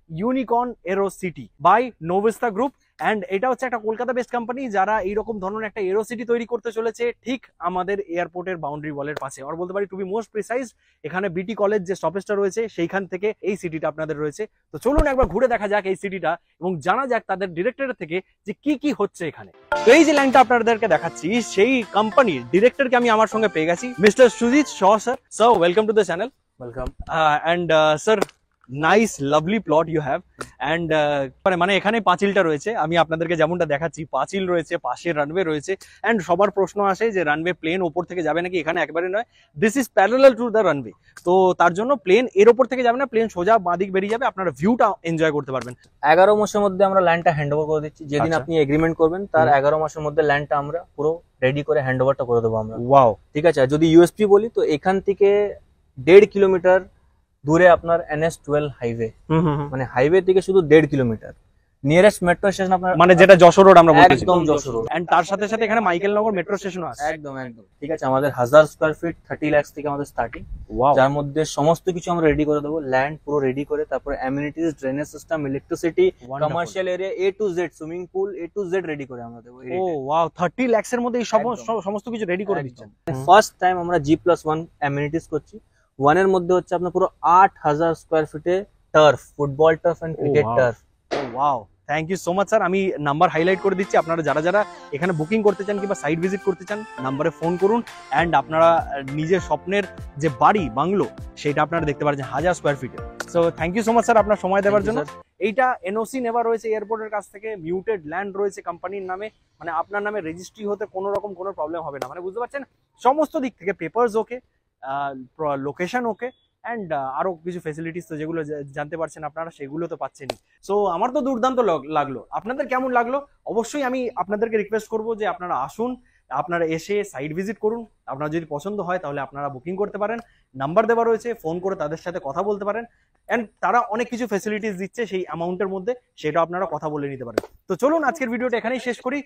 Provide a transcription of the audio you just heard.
Unicorn Aero City by Novista group. And এটা হচ্ছে একটা কলকাতা বেসড কোম্পানি যারা এইরকম ধরনের একটা এরো সিটি তৈরি করতে চলেছে ঠিক আমাদের এয়ারপোর্টের বাউন্ডারি ওয়ালের পাশে, আর বলতে পারি টু বি মোস্ট প্রিসাইজ এখানে বিটি কলেজ যে স্টপেজটা রয়েছে সেইখান থেকে এই সিটিটা আপনাদের রয়েছে। তো চলুন একবার ঘুরে দেখা যাক এই সিটিটা এবং জানা যাক তাদের ডিরেক্টরের থেকে যে কি কি হচ্ছে এখানে। তো এই যে লাইনটা আপনাদেরকে দেখাচ্ছি সেই কোম্পানির ডিরেক্টরকে আমি আমার সঙ্গে পেয়ে গেছি, mister Sujit Shaw sir. Sir welcome to the channel. Welcome. And sir nice lovely plot you have. And মানে এখানে পাঁচিলটা রয়েছে, আমি আপনাদেরকে যেমনটা দেখাচ্ছি পাঁচিল রয়েছে, পাশে রানওয়ে রয়েছে। অ্যান্ড সবার প্রশ্ন আসে যে রানওয়ে প্লেন ওপর থেকে যাবে নাকি, এখানে একবারে নয়, this is parallel to the runway. তো তার জন্য প্লেন এর ওপর থেকে যাবে না, প্লেন সোজা বাঁদিক বেরিয়ে যাবে, আপনারা ভিউটা এনজয় করতে পারবেন। 11 মাসের মধ্যে আমরা ল্যান্ডটা হ্যান্ড ওভার করে দিচ্ছি। যেদিন আচ্ছা। আপনি এগ্রিমেন্ট করবেন তার 11 মাসের মধ্যে ল্যান্ডটা আমরা পুরো রেডি করে হ্যান্ড ওভারটা করে দেবো আমরা। ওয়াও। ঠিক আছে। আর যদি ইউএসপি বলি তো এখান থেকে 1.5 কিলোমিটার দূরে আপনার NH12 হাইওয়ে, মানে হাইওয়ে থেকে শুধু 1.5 কিলোমিটার। নিয়ারেস্ট মেট্রো স্টেশন আপনার মানে যেটা যশোর রোড আমরা বলতেছি। একদম যশোর রোড। এন্ড তার সাথে সাথে এখানে মাইকেলনগর মেট্রো স্টেশনও আছে। একদম একদম ঠিক আছে। আমাদের 1000 স্কয়ার ফিট 30 লাখ থেকে আমাদের স্টার্টিং, ওয়াও। যার মধ্যে সমস্ত কিছু আমরা রেডি করে দেবো। ল্যান্ড পুরো রেডি করে, তারপরে amenities, drainage system, electricity, commercial area A to Z, swimming pool A to Z ready করে আমরা দেবো। ও ওয়াও, 30 লাখস এর মধ্যে এই সমস্ত কিছু রেডি করে দিচ্ছেন। ফার্স্ট টাইম আমরা G+1 অ্যামিনিটিস করছি। ওয়ানের মধ্যে হচ্ছে আপনার পুরো 8000 স্কয়ার ফিটে turf, football turf and cricket turf. Wow, thank you so much sir. আমি নাম্বার হাইলাইট করে দিচ্ছি, আপনারা যারা যারা এখানে বুকিং করতে চান কিংবা সাইট ভিজিট করতে চান নাম্বারে ফোন করুন। অ্যান্ড আপনারা নিজের স্বপ্নের যে বাড়ি বাংলো সেটা আপনারা দেখতে পাচ্ছেন 1000 স্কয়ার ফিটে। So thank you so much sir আপনার সময় দেওয়ার জন্য। এইটা এনওসি নেওয়া রয়েছে এয়ারপোর্টের কাছ থেকে, মিউটেড ল্যান্ড রয়েছে কোম্পানির নামে, মানে আপনার নামে রেজিস্ট্রি হতে কোনো রকম কোনো প্রবলেম হবে না, মানে বুঝতে পারছেন সমস্ত দিক থেকে papers okay, location okay, and আরো কিছু ফেসিলিটিস তো যেগুলো জানতে পারছেন আপনারা সেগুলো তো পাচ্ছেনই। সো আমার তো দুর্দান্ত লাগলো, আপনাদের কেমন লাগলো অবশ্যই আমি আপনাদেরকে রিকোয়েস্ট করবো যে আপনারা আসুন, আপনারা এসে সাইট ভিজিট করুন। আপনার যদি পছন্দ হয় তাহলে আপনারা বুকিং করতে পারেন, নাম্বার দেওয়া রয়েছে, ফোন করে তাদের সাথে কথা বলতে পারেন। অ্যান্ড তারা অনেক কিছু ফেসিলিটিস দিচ্ছে সেই অ্যামাউন্টের মধ্যে, সেটা আপনারা কথা বলে নিতে পারেন। তো চলুন আজকের ভিডিওটা এখানেই শেষ করি।